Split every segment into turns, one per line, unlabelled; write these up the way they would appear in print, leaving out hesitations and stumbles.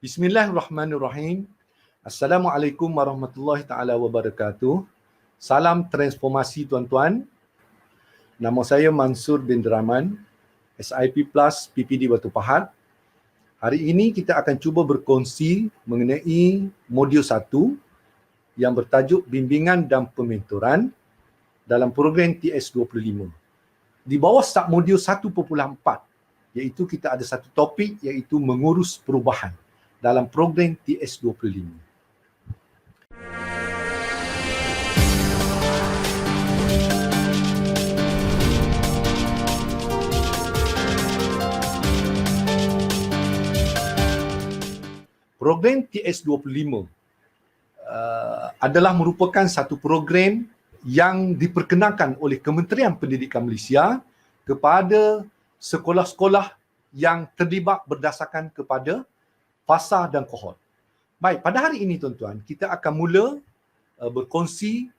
Bismillahirrahmanirrahim. Assalamualaikum warahmatullahi taala wabarakatuh. Salam transformasi tuan-tuan. Nama saya Mansur bin Rahman, SIP Plus PPD Batu Pahat. Hari ini kita akan cuba berkongsi mengenai modul 1 yang bertajuk Bimbingan dan Pementoran dalam program TS25. Di bawah submodul 1.4, iaitu kita ada satu topik iaitu mengurus perubahan dalam program TS25. Program TS25 adalah merupakan satu program yang diperkenalkan oleh Kementerian Pendidikan Malaysia kepada sekolah-sekolah yang terlibat berdasarkan kepada fasa dan kohort. Baik, pada hari ini tuan-tuan, kita akan mula berkongsi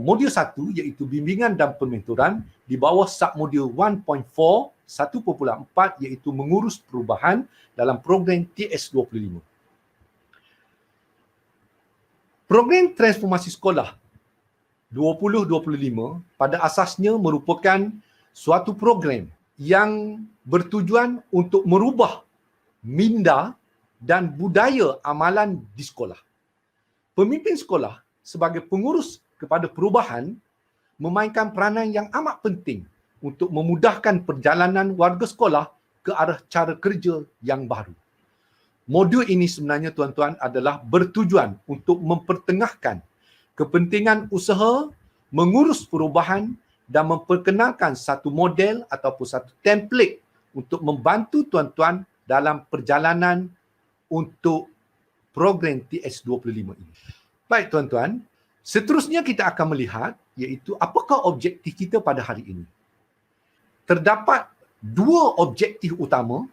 modul 1 iaitu bimbingan dan pementoran di bawah submodul 1.4 1.4 iaitu mengurus perubahan dalam program TS25. Program transformasi sekolah 2025 pada asasnya merupakan suatu program yang bertujuan untuk merubah minda dan budaya amalan di sekolah. Pemimpin sekolah sebagai pengurus kepada perubahan memainkan peranan yang amat penting untuk memudahkan perjalanan warga sekolah ke arah cara kerja yang baru. Modul ini sebenarnya tuan-tuan adalah bertujuan untuk mempertengahkan kepentingan usaha mengurus perubahan dan memperkenalkan satu model ataupun satu template untuk membantu tuan-tuan dalam perjalanan untuk program TS25 ini. Baik tuan-tuan, seterusnya kita akan melihat iaitu apakah objektif kita pada hari ini. Terdapat dua objektif utama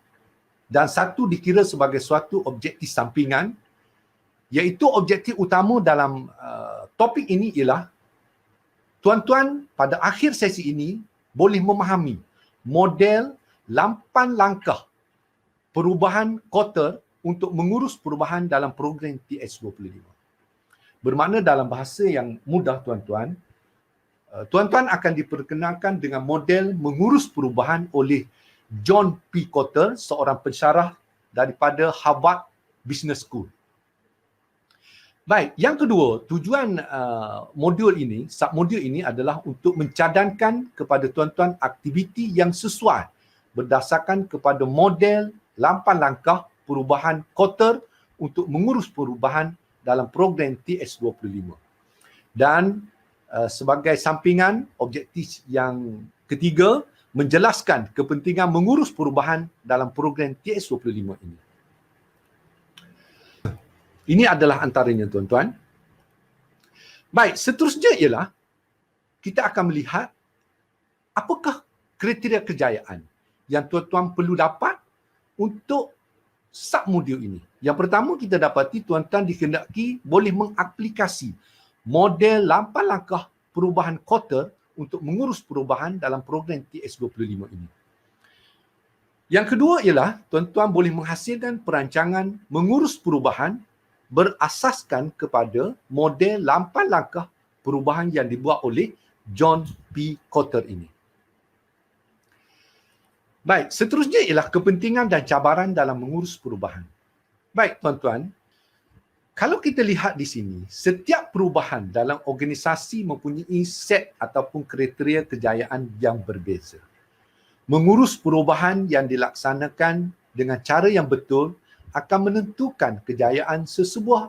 dan satu dikira sebagai suatu objektif sampingan, iaitu objektif utama dalam topik ini ialah tuan-tuan pada akhir sesi ini boleh memahami model 8 langkah perubahan quarter untuk mengurus perubahan dalam program TS25. Bermakna dalam bahasa yang mudah tuan-tuan, tuan-tuan akan diperkenalkan dengan model mengurus perubahan oleh John P. Kotter, seorang pensyarah daripada Harvard Business School. Baik, yang kedua, tujuan modul ini, submodul ini adalah untuk mencadangkan kepada tuan-tuan aktiviti yang sesuai berdasarkan kepada model 8 langkah perubahan Kotter untuk mengurus perubahan dalam program TS25. Dan sebagai sampingan, objektif yang ketiga, menjelaskan kepentingan mengurus perubahan dalam program TS25 ini. Ini adalah antaranya tuan-tuan. Baik, seterusnya ialah kita akan melihat apakah kriteria kejayaan yang tuan-tuan perlu dapat untuk submodul ini. Yang pertama kita dapati tuan-tuan dikehendaki boleh mengaplikasi model 8 langkah perubahan Kotter untuk mengurus perubahan dalam program TS25 ini. Yang kedua ialah tuan-tuan boleh menghasilkan perancangan mengurus perubahan berasaskan kepada model 8 langkah perubahan yang dibuat oleh John P. Kotter ini. Baik, seterusnya ialah kepentingan dan cabaran dalam mengurus perubahan. Baik, tuan-tuan, kalau kita lihat di sini, setiap perubahan dalam organisasi mempunyai set ataupun kriteria kejayaan yang berbeza. Mengurus perubahan yang dilaksanakan dengan cara yang betul akan menentukan kejayaan sesebuah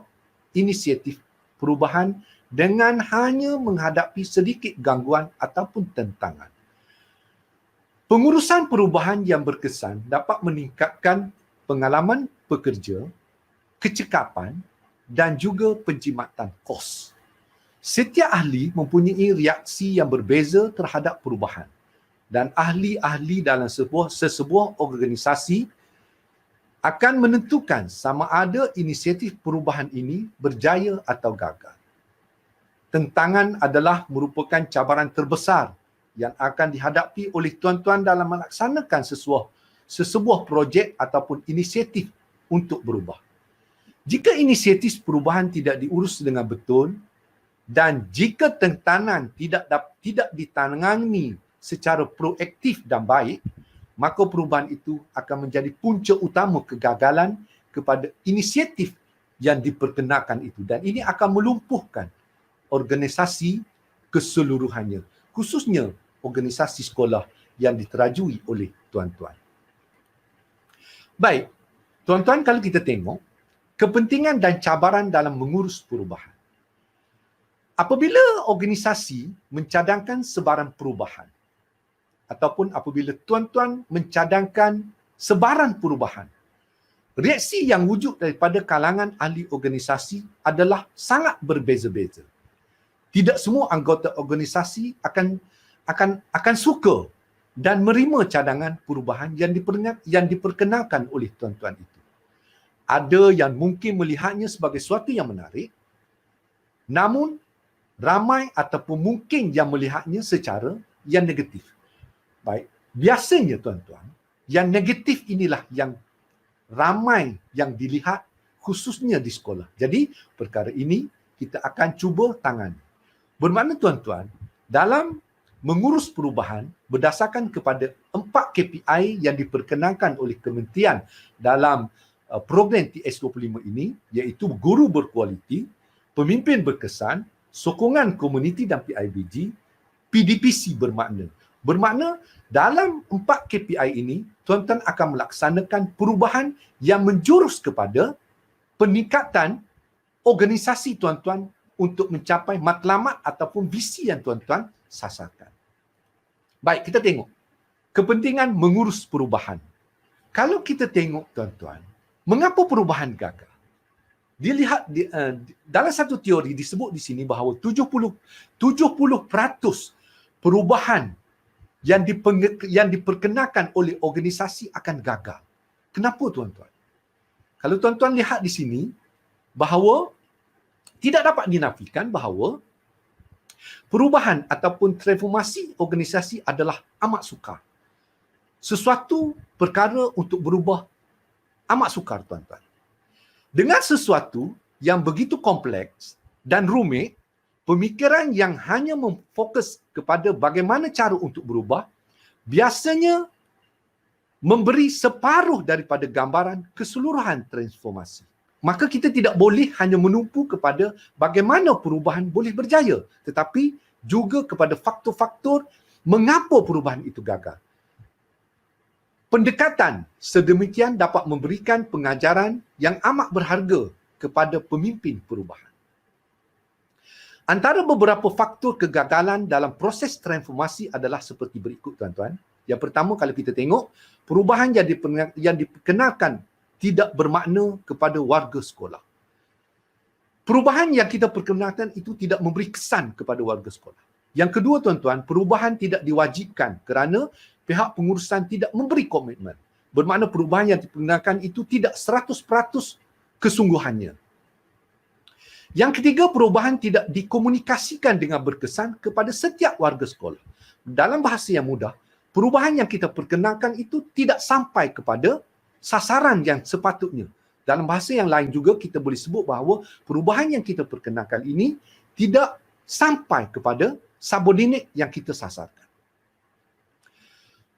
inisiatif perubahan dengan hanya menghadapi sedikit gangguan ataupun tentangan. Pengurusan perubahan yang berkesan dapat meningkatkan pengalaman pekerja, kecekapan dan juga penjimatan kos. Setiap ahli mempunyai reaksi yang berbeza terhadap perubahan dan ahli-ahli dalam sesebuah organisasi akan menentukan sama ada inisiatif perubahan ini berjaya atau gagal. Tentangan adalah merupakan cabaran terbesar yang akan dihadapi oleh tuan-tuan dalam melaksanakan sesebuah projek ataupun inisiatif untuk berubah. Jika inisiatif perubahan tidak diurus dengan betul dan jika tekanan tidak ditangani secara proaktif dan baik, maka perubahan itu akan menjadi punca utama kegagalan kepada inisiatif yang diperkenalkan itu, dan ini akan melumpuhkan organisasi keseluruhannya, khususnya organisasi sekolah yang diterajui oleh tuan-tuan. Baik, tuan-tuan, kalau kita tengok kepentingan dan cabaran dalam mengurus perubahan. Apabila organisasi mencadangkan sebarang perubahan ataupun apabila tuan-tuan mencadangkan sebarang perubahan, reaksi yang wujud daripada kalangan ahli organisasi adalah sangat berbeza-beza. Tidak semua anggota organisasi akan suka dan menerima cadangan perubahan yang diperkenalkan oleh tuan-tuan itu. Ada yang mungkin melihatnya sebagai sesuatu yang menarik, namun ramai ataupun mungkin yang melihatnya secara yang negatif. Baik, biasanya tuan-tuan, yang negatif inilah yang ramai yang dilihat khususnya di sekolah. Jadi, perkara ini kita akan cuba tangani. Bermakna tuan-tuan, dalam mengurus perubahan berdasarkan kepada 4 KPI yang diperkenalkan oleh kementerian dalam program TS25 ini, iaitu guru berkualiti, pemimpin berkesan, sokongan komuniti dan PIBG, PDPC bermakna dalam 4 KPI ini, tuan-tuan akan melaksanakan perubahan yang menjurus kepada peningkatan organisasi tuan-tuan untuk mencapai matlamat ataupun visi yang tuan-tuan sasarkan. Baik, kita tengok kepentingan mengurus perubahan. Kalau kita tengok tuan-tuan, mengapa perubahan gagal? Dilihat dalam satu teori disebut di sini bahawa 70% perubahan yang diperkenalkan oleh organisasi akan gagal. Kenapa tuan-tuan? Kalau tuan-tuan lihat di sini bahawa tidak dapat dinafikan bahawa perubahan ataupun transformasi organisasi adalah amat sukar. Sesuatu perkara untuk berubah amat sukar tuan-tuan. Dengan sesuatu yang begitu kompleks dan rumit, pemikiran yang hanya memfokus kepada bagaimana cara untuk berubah, biasanya memberi separuh daripada gambaran keseluruhan transformasi. Maka kita tidak boleh hanya menumpu kepada bagaimana perubahan boleh berjaya, tetapi juga kepada faktor-faktor mengapa perubahan itu gagal. Pendekatan sedemikian dapat memberikan pengajaran yang amat berharga kepada pemimpin perubahan. Antara beberapa faktor kegagalan dalam proses transformasi adalah seperti berikut tuan-tuan. Yang pertama, kalau kita tengok, perubahan yang diperkenalkan tidak bermakna kepada warga sekolah. Perubahan yang kita perkenalkan itu tidak memberi kesan kepada warga sekolah. Yang kedua tuan-tuan, perubahan tidak diwajibkan kerana pihak pengurusan tidak memberi komitmen. Bermakna perubahan yang diperkenalkan itu tidak 100% kesungguhannya. Yang ketiga, perubahan tidak dikomunikasikan dengan berkesan kepada setiap warga sekolah. Dalam bahasa yang mudah, perubahan yang kita perkenalkan itu tidak sampai kepada sasaran yang sepatutnya. Dalam bahasa yang lain juga kita boleh sebut bahawa perubahan yang kita perkenalkan ini tidak sampai kepada subordinate yang kita sasarkan.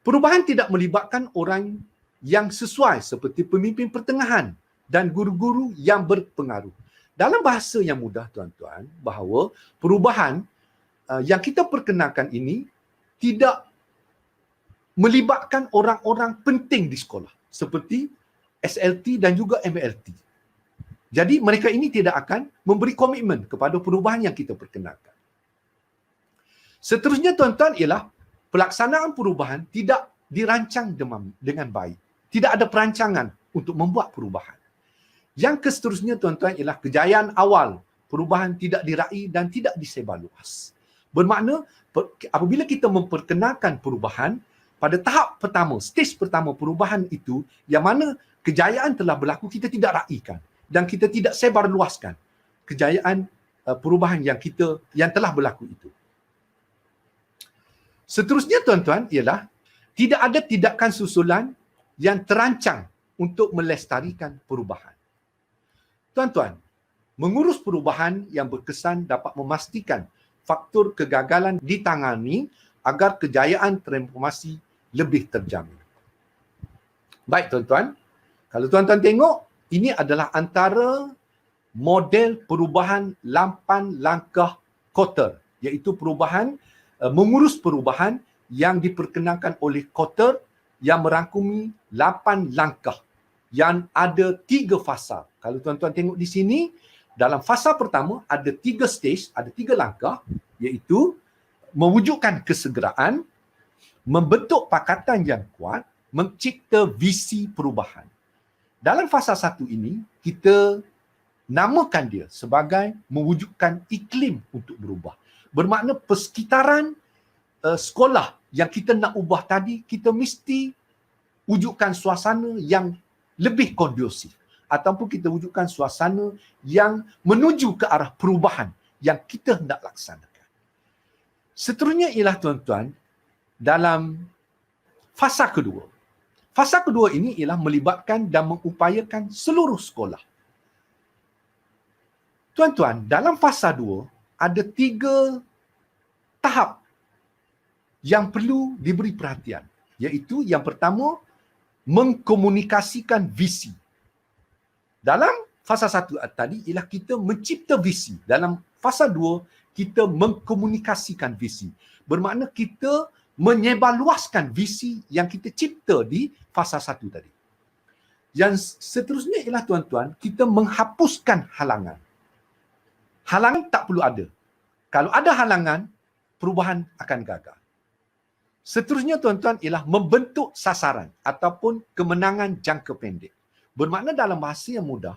Perubahan tidak melibatkan orang yang sesuai seperti pemimpin pertengahan dan guru-guru yang berpengaruh. Dalam bahasa yang mudah tuan-tuan, bahawa perubahan yang kita perkenalkan ini tidak melibatkan orang-orang penting di sekolah seperti SLT dan juga MLT. Jadi mereka ini tidak akan memberi komitmen kepada perubahan yang kita perkenalkan. Seterusnya tuan-tuan ialah pelaksanaan perubahan tidak dirancang dengan baik. Tidak ada perancangan untuk membuat perubahan. Yang seterusnya tuan-tuan ialah kejayaan awal perubahan tidak diraih dan tidak disebar luas. Bermakna apabila kita memperkenalkan perubahan pada tahap pertama, stage pertama perubahan itu, yang mana kejayaan telah berlaku, kita tidak raihkan dan kita tidak sebar luaskan kejayaan perubahan yang telah berlaku itu. Seterusnya tuan-tuan ialah tidak ada tindakan susulan yang terancang untuk melestarikan perubahan. Tuan-tuan, mengurus perubahan yang berkesan dapat memastikan faktor kegagalan ditangani agar kejayaan transformasi lebih terjamin. Baik tuan-tuan, kalau tuan-tuan tengok, ini adalah antara model perubahan 8 langkah Kotter, iaitu perubahan, mengurus perubahan yang diperkenalkan oleh Kotter yang merangkumi 8 langkah yang ada 3 fasa. Kalau tuan-tuan tengok di sini, dalam fasa pertama ada 3 stage, ada 3 langkah, iaitu mewujudkan kesegeraan, membentuk pakatan yang kuat, mencipta visi perubahan. Dalam fasa 1 ini, kita namakan dia sebagai mewujudkan iklim untuk berubah. Bermakna persekitaran sekolah yang kita nak ubah tadi, kita mesti wujudkan suasana yang lebih kondusif ataupun kita wujudkan suasana yang menuju ke arah perubahan yang kita hendak laksanakan. Seterusnya ialah tuan-tuan, dalam fasa kedua. Fasa kedua ini ialah melibatkan dan mengupayakan seluruh sekolah. Tuan-tuan, dalam fasa 2 ada 3 tahap yang perlu diberi perhatian. Iaitu yang pertama, mengkomunikasikan visi. Dalam fasa 1 tadi ialah kita mencipta visi. Dalam fasa 2, kita mengkomunikasikan visi. Bermakna kita menyebarluaskan visi yang kita cipta di fasa 1 tadi. Yang seterusnya ialah tuan-tuan, kita menghapuskan halangan. Halangan tak perlu ada. Kalau ada halangan, perubahan akan gagal. Seterusnya tuan-tuan ialah membentuk sasaran ataupun kemenangan jangka pendek. Bermakna dalam bahasa yang mudah,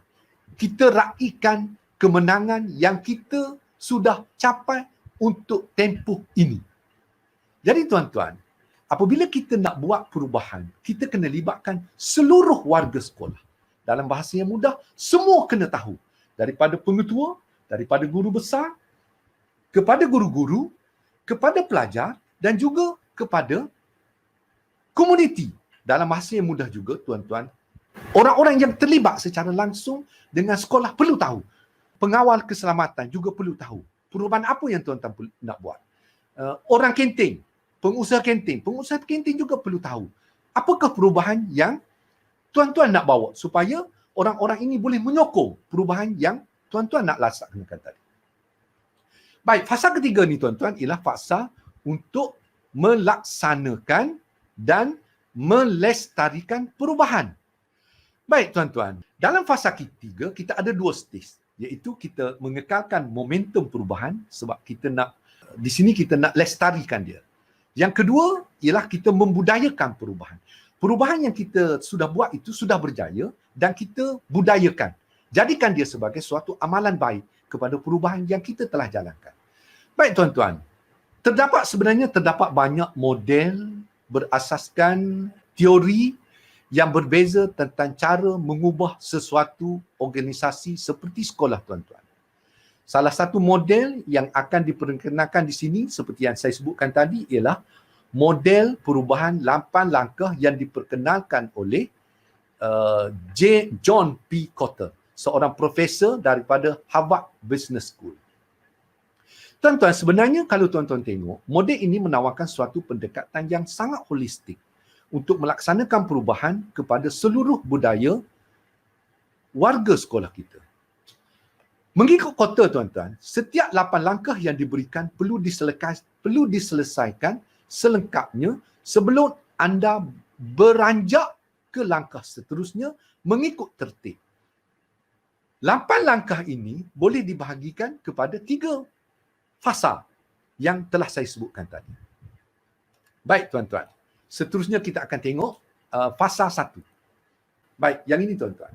kita raikan kemenangan yang kita sudah capai untuk tempoh ini. Jadi tuan-tuan, apabila kita nak buat perubahan, kita kena libatkan seluruh warga sekolah. Dalam bahasa yang mudah, semua kena tahu. Daripada pengetua, daripada guru besar, kepada guru-guru, kepada pelajar dan juga kepada komuniti. Dalam bahasa yang mudah juga, tuan-tuan, orang-orang yang terlibat secara langsung dengan sekolah perlu tahu. Pengawal keselamatan juga perlu tahu. Perubahan apa yang tuan-tuan nak buat. Orang kantin, pengusaha kantin juga perlu tahu. Apakah perubahan yang tuan-tuan nak bawa supaya orang-orang ini boleh menyokong perubahan yang tuan-tuan nak laksanakan tadi. Baik, fasa ketiga ni tuan-tuan ialah fasa untuk melaksanakan dan melestarikan perubahan. Baik tuan-tuan, dalam fasa ketiga kita ada 2 stage, iaitu kita mengekalkan momentum perubahan sebab kita nak, di sini kita nak lestarikan dia. Yang kedua ialah kita membudayakan perubahan. Perubahan yang kita sudah buat itu sudah berjaya dan kita budayakan. Jadikan dia sebagai suatu amalan baik kepada perubahan yang kita telah jalankan. Baik tuan-tuan, sebenarnya terdapat banyak model berasaskan teori yang berbeza tentang cara mengubah sesuatu organisasi seperti sekolah tuan-tuan. Salah satu model yang akan diperkenalkan di sini seperti yang saya sebutkan tadi ialah model perubahan 8 langkah yang diperkenalkan oleh John P. Kotter, seorang profesor daripada Harvard Business School. Tuan-tuan, sebenarnya kalau tuan-tuan tengok, model ini menawarkan suatu pendekatan yang sangat holistik untuk melaksanakan perubahan kepada seluruh budaya warga sekolah kita. Mengikut Kotter, tuan-tuan, setiap 8 langkah yang diberikan perlu diselesaikan selengkapnya sebelum anda beranjak ke langkah seterusnya mengikut tertib. 8 langkah ini boleh dibahagikan kepada 3 fasa yang telah saya sebutkan tadi. Baik tuan-tuan, seterusnya kita akan tengok fasa 1. Baik, yang ini tuan-tuan.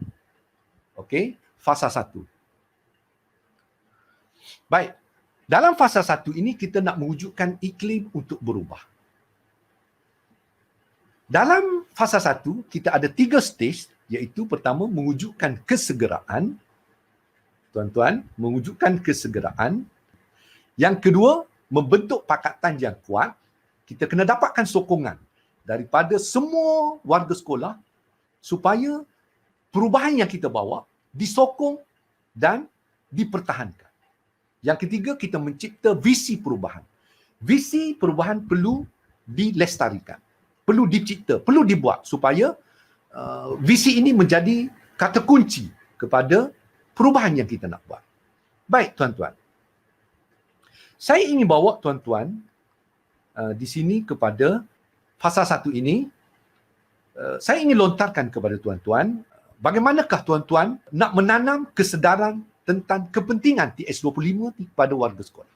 Okey, fasa 1. Baik, dalam fasa 1 ini kita nak mewujudkan iklim untuk berubah. Dalam fasa 1, kita ada 3 stage, iaitu pertama mewujudkan kesegeraan. Tuan-tuan, mewujudkan kesegeraan. Yang kedua, membentuk pakatan yang kuat. Kita kena dapatkan sokongan daripada semua warga sekolah supaya perubahan yang kita bawa disokong dan dipertahankan. Yang ketiga, kita mencipta visi perubahan. Visi perubahan perlu dilestarikan, perlu dicipta, perlu dibuat supaya visi ini menjadi kata kunci kepada perubahan yang kita nak buat. Baik tuan-tuan, saya ingin bawa tuan-tuan di sini kepada fasa 1 ini. Saya ingin lontarkan kepada tuan-tuan, bagaimanakah tuan-tuan nak menanam kesedaran tentang kepentingan TS25 kepada warga sekolah.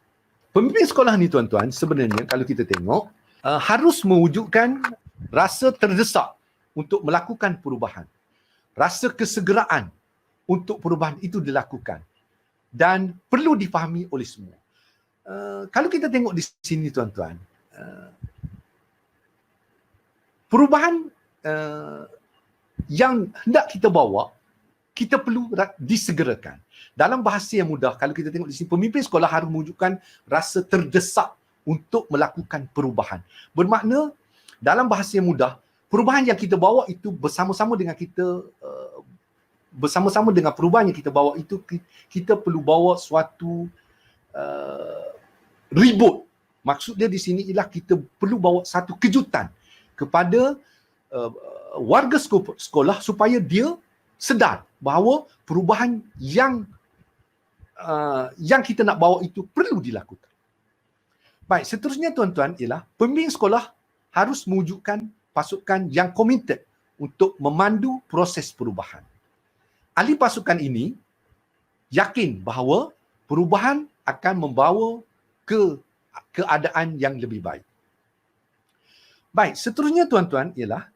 Pemimpin sekolah ni tuan-tuan, sebenarnya kalau kita tengok, harus mewujudkan rasa terdesak untuk melakukan perubahan. Rasa kesegeraan untuk perubahan itu dilakukan dan perlu difahami oleh semua. Kalau kita tengok di sini tuan-tuan, perubahan yang hendak kita bawa, kita perlu disegerakan. Dalam bahasa yang mudah, kalau kita tengok di sini, pemimpin sekolah harus mewujudkan rasa terdesak untuk melakukan perubahan. Bermakna, dalam bahasa yang mudah, perubahan yang kita bawa itu bersama-sama dengan kita, bersama-sama dengan perubahan yang kita bawa itu, kita perlu bawa suatu ribut. Maksud dia di sini ialah kita perlu bawa satu kejutan kepada warga sekolah supaya dia sedar bahawa perubahan yang kita nak bawa itu perlu dilakukan. Baik, seterusnya tuan-tuan ialah pemimpin sekolah harus mewujudkan pasukan yang komited untuk memandu proses perubahan. Ahli pasukan ini yakin bahawa perubahan akan membawa ke keadaan yang lebih baik. Baik, seterusnya tuan-tuan ialah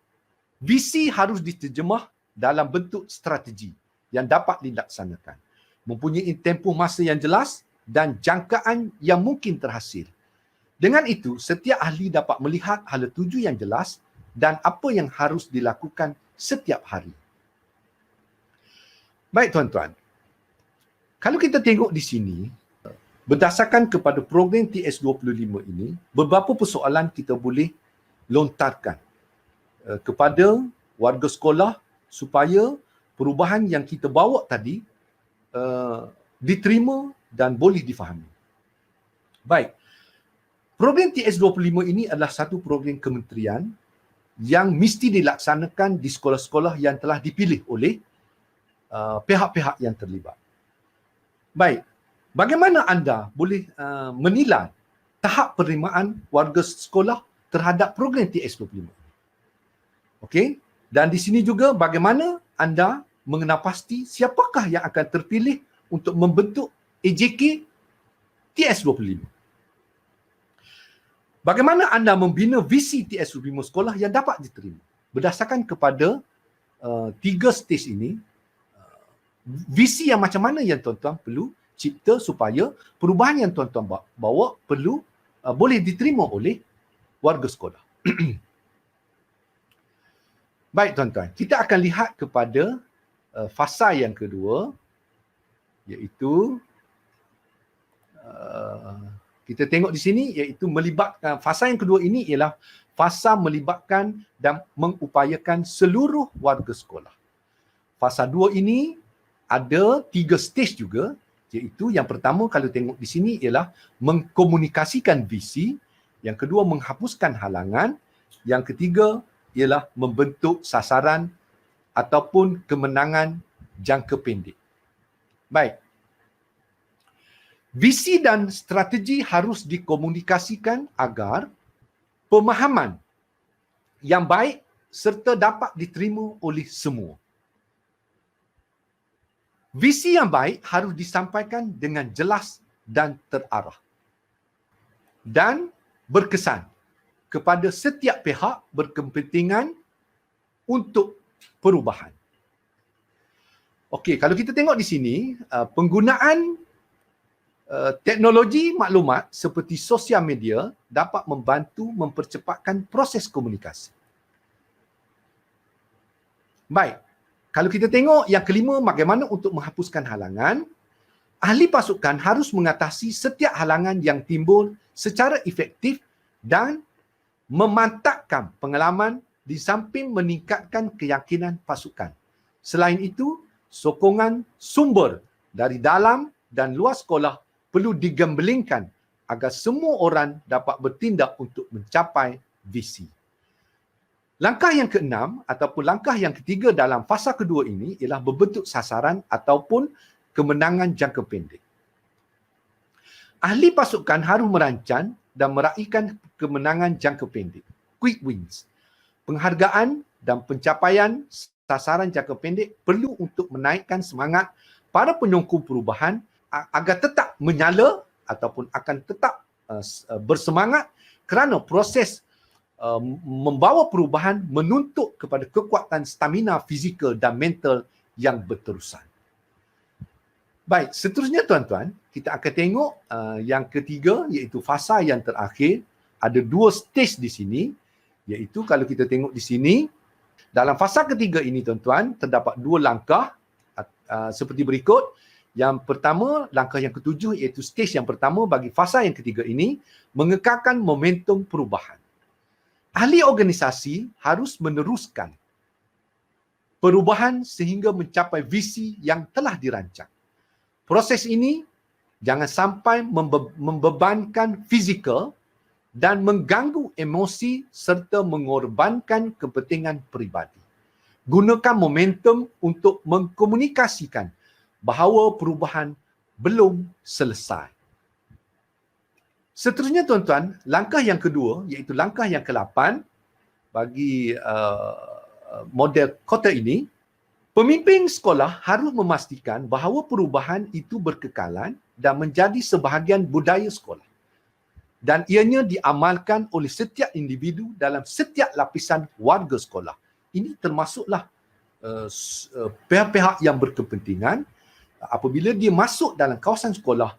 visi harus diterjemah dalam bentuk strategi yang dapat dilaksanakan, mempunyai tempoh masa yang jelas dan jangkaan yang mungkin terhasil. Dengan itu, setiap ahli dapat melihat hala tuju yang jelas dan apa yang harus dilakukan setiap hari. Baik tuan-tuan, kalau kita tengok di sini, berdasarkan kepada program TS25 ini, beberapa persoalan kita boleh lontarkan kepada warga sekolah supaya perubahan yang kita bawa tadi diterima dan boleh difahami. Baik, program TS25 ini adalah satu program kementerian yang mesti dilaksanakan di sekolah-sekolah yang telah dipilih oleh pihak-pihak yang terlibat. Baik, bagaimana anda boleh menilai tahap penerimaan warga sekolah terhadap program TS25? Okey, dan di sini juga bagaimana anda mengenal pasti siapakah yang akan terpilih untuk membentuk AJK TS25. Bagaimana anda membina visi TS25 sekolah yang dapat diterima. Berdasarkan kepada 3 stage ini, visi yang macam mana yang tuan-tuan perlu cipta supaya perubahan yang tuan-tuan bawa perlu boleh diterima oleh warga sekolah. Baik tuan-tuan, kita akan lihat kepada fasa yang kedua, iaitu kita tengok di sini, iaitu melibatkan, fasa yang kedua ini ialah fasa melibatkan dan mengupayakan seluruh warga sekolah. Fasa 2 ini ada 3 stage juga, iaitu yang pertama kalau tengok di sini ialah mengkomunikasikan visi, yang kedua menghapuskan halangan, yang ketiga ialah membentuk sasaran ataupun kemenangan jangka pendek. Baik. Visi dan strategi harus dikomunikasikan agar pemahaman yang baik serta dapat diterima oleh semua. Visi yang baik harus disampaikan dengan jelas dan terarah dan berkesan kepada setiap pihak berkepentingan untuk perubahan. Okey, kalau kita tengok di sini, penggunaan teknologi maklumat seperti sosial media dapat membantu mempercepatkan proses komunikasi. Baik, kalau kita tengok yang kelima, bagaimana untuk menghapuskan halangan, ahli pasukan harus mengatasi setiap halangan yang timbul secara efektif dan memantapkan pengalaman di samping meningkatkan keyakinan pasukan. Selain itu, sokongan sumber dari dalam dan luar sekolah perlu digembelingkan agar semua orang dapat bertindak untuk mencapai visi. Langkah yang keenam ataupun langkah yang ketiga dalam fasa kedua ini ialah berbentuk sasaran ataupun kemenangan jangka pendek. Ahli pasukan harus merancang dan meraihkan kemenangan jangka pendek, quick wins. Penghargaan dan pencapaian sasaran jangka pendek perlu untuk menaikkan semangat para penyokong perubahan agar tetap menyala ataupun akan tetap bersemangat kerana proses membawa perubahan menuntut kepada kekuatan stamina fizikal dan mental yang berterusan. Baik, seterusnya tuan-tuan, kita akan tengok yang ketiga iaitu fasa yang terakhir. Ada 2 stage di sini, iaitu kalau kita tengok di sini, dalam fasa ketiga ini tuan-tuan, terdapat 2 langkah seperti berikut. Yang pertama, langkah yang ketujuh iaitu stage yang pertama bagi fasa yang ketiga ini, mengekalkan momentum perubahan. Ahli organisasi harus meneruskan perubahan sehingga mencapai visi yang telah dirancang. Proses ini jangan sampai membebankan fizikal dan mengganggu emosi serta mengorbankan kepentingan peribadi. Gunakan momentum untuk mengkomunikasikan bahawa perubahan belum selesai. Seterusnya tuan-tuan, langkah yang kedua iaitu langkah yang ke-8 bagi model kota ini, pemimpin sekolah harus memastikan bahawa perubahan itu berkekalan dan menjadi sebahagian budaya sekolah. Dan ianya diamalkan oleh setiap individu dalam setiap lapisan warga sekolah. Ini termasuklah pihak-pihak yang berkepentingan. Apabila dia masuk dalam kawasan sekolah,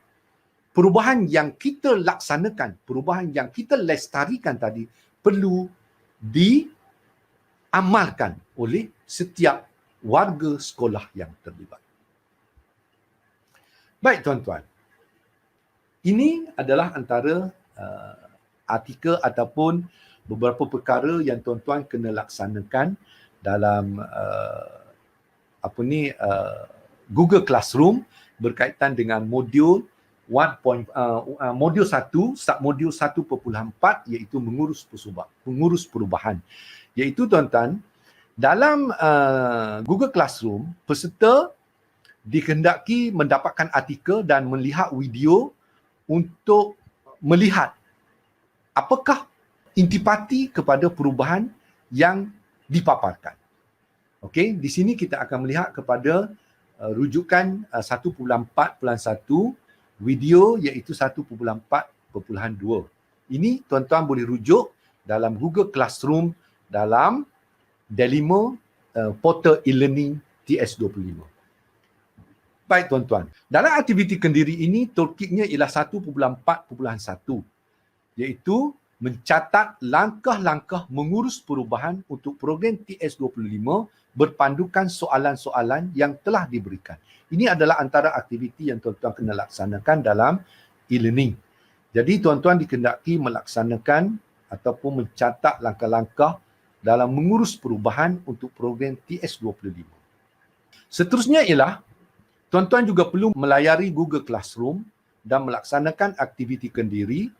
perubahan yang kita laksanakan, perubahan yang kita lestarikan tadi perlu diamalkan oleh setiap warga sekolah yang terlibat. Baik tuan-tuan, ini adalah antara artikel ataupun beberapa perkara yang tuan-tuan kena laksanakan dalam Google Classroom berkaitan dengan modul modul 1, submodul 1.4 iaitu mengurus perubahan. Iaitu tuan-tuan, dalam Google Classroom, peserta dikehendaki mendapatkan artikel dan melihat video untuk melihat apakah intipati kepada perubahan yang dipaparkan. Okey, di sini kita akan melihat kepada rujukan 1.4.1, video iaitu 1.4.2. Ini tuan-tuan boleh rujuk dalam Google Classroom dalam Delimo portal e-learning TS25. Baik tuan-tuan, dalam aktiviti kendiri ini toolkitnya ialah 1.4.1, iaitu mencatat langkah-langkah mengurus perubahan untuk program TS25 berpandukan soalan-soalan yang telah diberikan. Ini adalah antara aktiviti yang tuan-tuan kena laksanakan dalam e-learning. Jadi tuan-tuan dikehendaki melaksanakan ataupun mencatat langkah-langkah dalam mengurus perubahan untuk program TS25. Seterusnya ialah tuan-tuan juga perlu melayari Google Classroom dan melaksanakan aktiviti kendiri,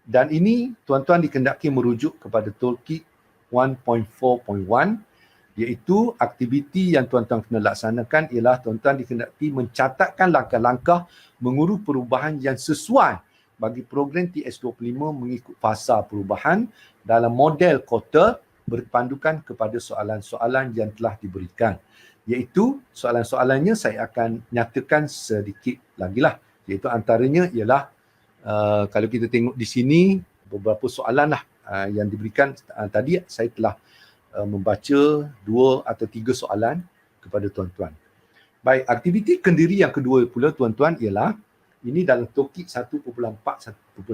dan ini tuan-tuan dikehendaki merujuk kepada toolkit 1.4.1, iaitu aktiviti yang tuan-tuan kena laksanakan ialah tuan-tuan dikehendaki mencatatkan langkah-langkah mengurus perubahan yang sesuai bagi program TS25 mengikut fasa perubahan dalam model kota berpandukan kepada soalan-soalan yang telah diberikan. Iaitu soalan-soalannya saya akan nyatakan sedikit lagi lah. Iaitu antaranya ialah kalau kita tengok di sini beberapa soalan lah yang diberikan tadi. Saya telah membaca 2 atau 3 soalan kepada tuan-tuan. Baik, aktiviti kendiri yang kedua pula tuan-tuan ialah ini dalam toolkit 1.4.1.2,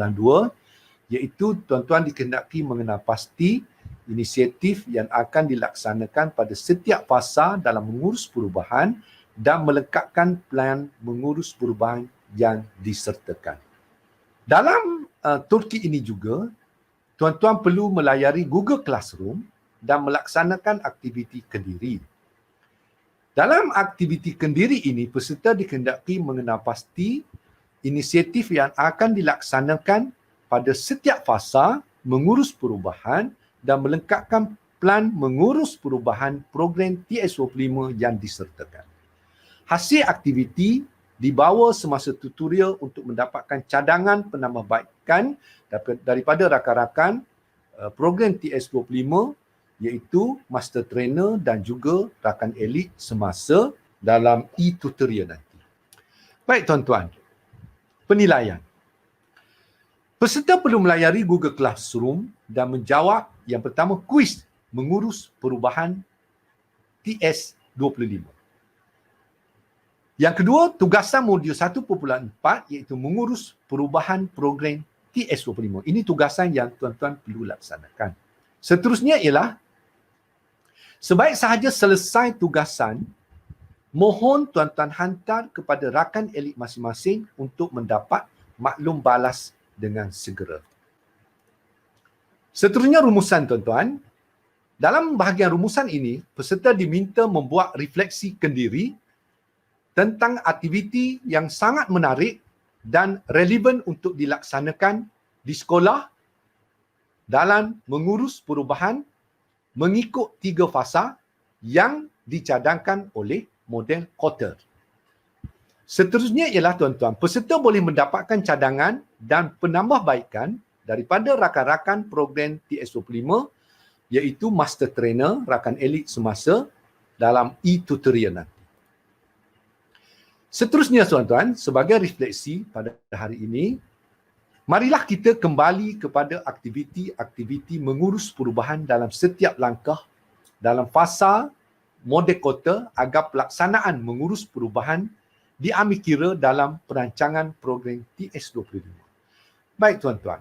iaitu tuan-tuan dikehendaki mengenal pasti inisiatif yang akan dilaksanakan pada setiap fasa dalam mengurus perubahan dan melengkapkan plan mengurus perubahan yang disertakan. Dalam toolkit ini juga, tuan-tuan perlu melayari Google Classroom dan melaksanakan aktiviti kendiri. Dalam aktiviti kendiri ini, peserta dikehendaki mengenal pasti inisiatif yang akan dilaksanakan pada setiap fasa mengurus perubahan dan melengkapkan plan mengurus perubahan program TS25 yang disertakan. Hasil aktiviti dibawa semasa tutorial untuk mendapatkan cadangan penambahbaikan daripada rakan-rakan program TS25 iaitu master trainer dan juga rakan elit semasa dalam e-tutorial nanti. Baik tuan-tuan, penilaian. Peserta perlu melayari Google Classroom dan menjawab yang pertama kuis mengurus perubahan TS25. Yang kedua, tugasan modul 1.4 iaitu mengurus perubahan program TS25. Ini tugasan yang tuan-tuan perlu laksanakan. Seterusnya ialah sebaik sahaja selesai tugasan, mohon tuan-tuan hantar kepada rakan elit masing-masing untuk mendapat maklum balas dengan segera. Seterusnya rumusan tuan-tuan. Dalam bahagian rumusan ini, peserta diminta membuat refleksi kendiri tentang aktiviti yang sangat menarik dan relevan untuk dilaksanakan di sekolah dalam mengurus perubahan mengikut 3 fasa yang dicadangkan oleh model Kotter. Seterusnya ialah tuan-tuan, peserta boleh mendapatkan cadangan dan penambahbaikan daripada rakan-rakan program TS25 iaitu master trainer, rakan elit semasa dalam e-tutorial nanti. Seterusnya tuan-tuan, sebagai refleksi pada hari ini, marilah kita kembali kepada aktiviti-aktiviti mengurus perubahan dalam setiap langkah dalam fasa model Kotter agar pelaksanaan mengurus perubahan diambil kira dalam perancangan program TS25. Baik tuan-tuan,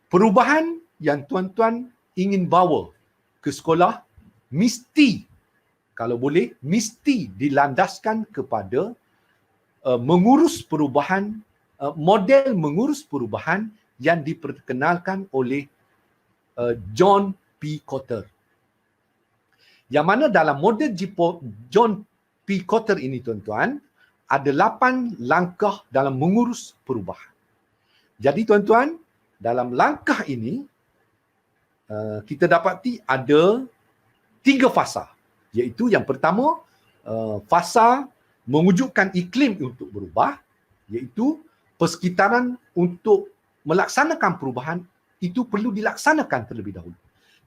perubahan yang tuan-tuan ingin bawa ke sekolah mesti, kalau boleh, mesti dilandaskan kepada mengurus perubahan, model mengurus perubahan yang diperkenalkan oleh John P. Kotter. Yang mana dalam model John P. Kotter ini tuan-tuan, ada 8 langkah dalam mengurus perubahan. Jadi tuan-tuan, dalam langkah ini, kita dapati ada 3 fasa. Iaitu yang pertama, fasa mewujudkan iklim untuk berubah, iaitu persekitaran untuk melaksanakan perubahan itu perlu dilaksanakan terlebih dahulu.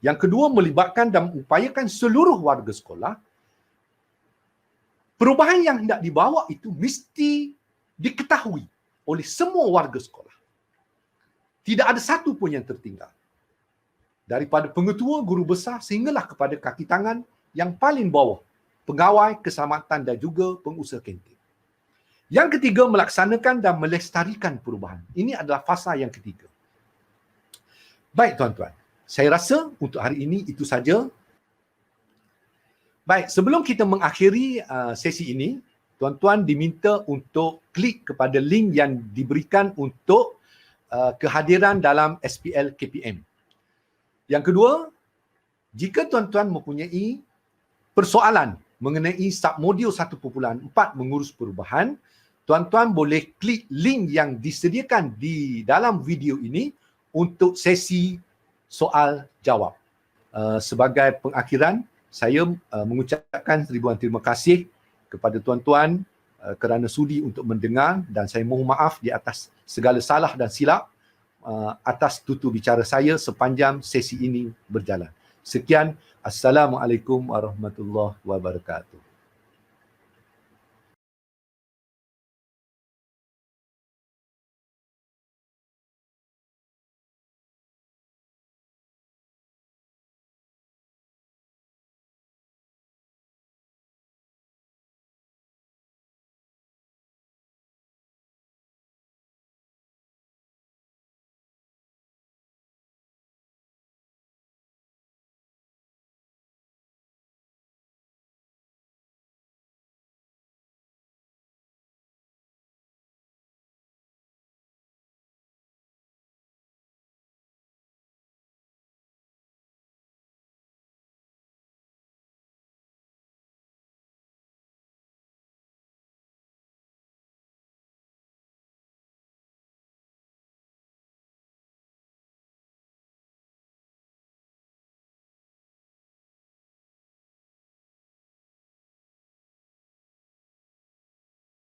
Yang kedua, melibatkan dan mengupayakan seluruh warga sekolah. Perubahan yang hendak dibawa itu mesti diketahui oleh semua warga sekolah. Tidak ada satu pun yang tertinggal. Daripada pengetua, guru besar sehinggalah kepada kaki tangan yang paling bawah, pegawai keselamatan dan juga pengusaha kantin. Yang ketiga, melaksanakan dan melestarikan perubahan. Ini adalah fasa yang ketiga. Baik tuan-tuan, saya rasa untuk hari ini itu saja. Baik, sebelum kita mengakhiri sesi ini, tuan-tuan diminta untuk klik kepada link yang diberikan untuk kehadiran dalam SPL KPM. Yang kedua, jika tuan-tuan mempunyai persoalan mengenai submodul 1.4 mengurus perubahan, tuan-tuan boleh klik link yang disediakan di dalam video ini untuk sesi soal jawab. Sebagai pengakhiran, saya mengucapkan ribuan terima kasih kepada tuan-tuan kerana sudi untuk mendengar dan saya mohon maaf di atas segala salah dan silap atas tutur bicara saya sepanjang sesi ini berjalan. Sekian, Assalamualaikum warahmatullahi wabarakatuh.